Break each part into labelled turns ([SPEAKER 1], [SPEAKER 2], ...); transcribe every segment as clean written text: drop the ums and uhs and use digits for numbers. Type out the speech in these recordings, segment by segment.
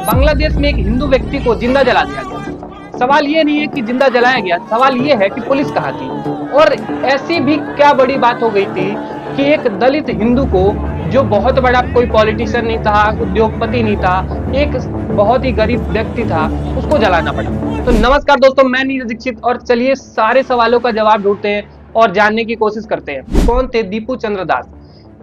[SPEAKER 1] बांग्लादेश में एक हिंदू व्यक्ति को जिंदा जला दिया गया। सवाल ये नहीं है कि जिंदा जलाया गया, सवाल ये है कि पुलिस कहाँ थी। और ऐसी भी क्या बड़ी बात हो गई थी कि एक दलित हिंदू को, जो बहुत बड़ा कोई पॉलिटिशियन नहीं था, उद्योगपति नहीं था, एक बहुत ही गरीब व्यक्ति था, उसको जलाना पड़ा। तो नमस्कार दोस्तों, मैं नीरज दीक्षित और चलिए सारे सवालों का जवाब ढूंढते हैं और जानने की कोशिश करते हैं। कौन थे दीपू चंद्र दास?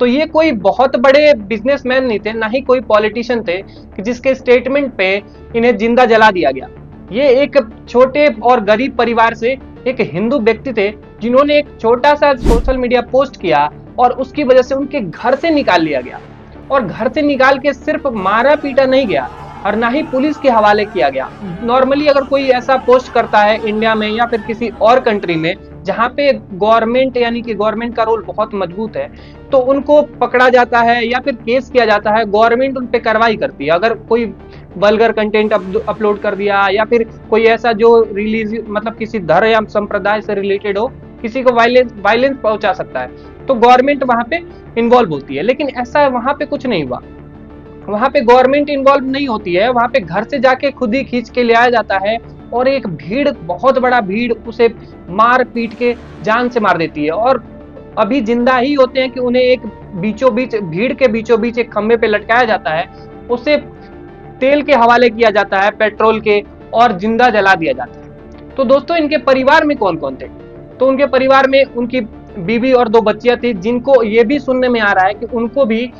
[SPEAKER 1] तो ये कोई बहुत बड़े बिजनेसमैन नहीं थे, ना ही कोई पॉलिटिशियन थे कि जिसके स्टेटमेंट पे इन्हें जिंदा जला दिया गया। ये एक छोटे और गरीब परिवार से एक हिंदू व्यक्ति थे, जिन्होंने एक छोटा सा सोशल मीडिया पोस्ट किया और उसकी वजह से उनके घर से निकाल लिया गया। और घर से निकाल के सिर्फ मारा पीटा नहीं गया और ना ही पुलिस के हवाले किया गया। नॉर्मली अगर कोई ऐसा पोस्ट करता है इंडिया में या फिर किसी और कंट्री में जहां पे गवर्नमेंट यानी कि गवर्नमेंट का रोल बहुत मजबूत है, तो उनको पकड़ा जाता है या फिर केस किया जाता है, गवर्नमेंट उन पे कार्रवाई करती है। अगर कोई वल्गर कंटेंट अपलोड कर दिया या फिर कोई ऐसा जो रिलीज मतलब किसी धर्म या संप्रदाय से रिलेटेड हो, किसी को वायलेंस पहुंचा सकता है, तो गवर्नमेंट वहां पे इन्वॉल्व होती है। लेकिन ऐसा वहां पे कुछ नहीं हुआ। वहां पे गवर्नमेंट इन्वॉल्व नहीं होती है, वहां पे घर से जाके खुद ही खींच के ले आया जाता है और एक भीड़, बहुत बड़ा भीड़ उसे मार पीट के जान से मार देती है। और अभी जिंदा ही होते हैं कि उन्हें एक बीचों बीच, भीड़ के बीचों बीच एक खंबे पे लटकाया जाता है, उसे तेल के हवाले किया जाता है, पेट्रोल के, और जिंदा जला दिया जाता है। तो दोस्तों, इनके परिवार में कौन कौन थे? तो उनके परिवार में उनकी बीवी और 2 बच्चियां थी, जिनको ये भी सुनने में आ रहा है कि उनको भी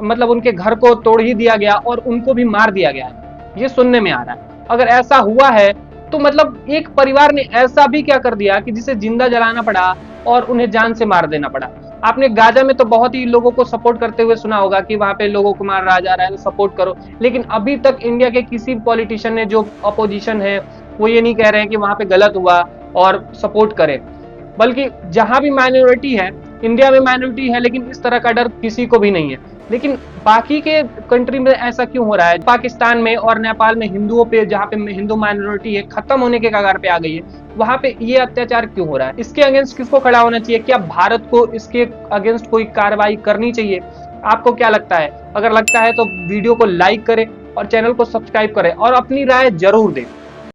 [SPEAKER 1] मतलब उनके घर को तोड़ ही दिया गया और उनको भी मार दिया गया है, ये सुनने में आ रहा है। अगर ऐसा हुआ है तो मतलब एक परिवार ने ऐसा भी क्या कर दिया कि जिसे जिंदा जलाना पड़ा और उन्हें जान से मार देना पड़ा। आपने गाजा में तो बहुत ही लोगों को सपोर्ट करते हुए सुना होगा कि वहां पे लोगों को मारा जा रहा है, तो सपोर्ट करो। लेकिन अभी तक इंडिया के किसी पॉलिटिशियन ने, जो अपोजिशन है, वो ये नहीं कह रहे हैं कि वहां पे गलत हुआ और सपोर्ट करें। बल्कि जहां भी माइनॉरिटी है, इंडिया में माइनॉरिटी है, लेकिन इस तरह का डर किसी को भी नहीं है। लेकिन बाकी के कंट्री में ऐसा क्यों हो रहा है? पाकिस्तान में और नेपाल में हिंदुओं पे, जहाँ पे हिंदू माइनॉरिटी है, खत्म होने के कगार पे आ गई है, वहां पे ये अत्याचार क्यों हो रहा है? इसके अगेंस्ट किसको खड़ा होना चाहिए? क्या भारत को इसके अगेंस्ट कोई कार्रवाई करनी चाहिए? आपको क्या लगता है? अगर लगता है तो वीडियो को लाइक करें और चैनल को सब्सक्राइब करें और अपनी राय जरूर दें।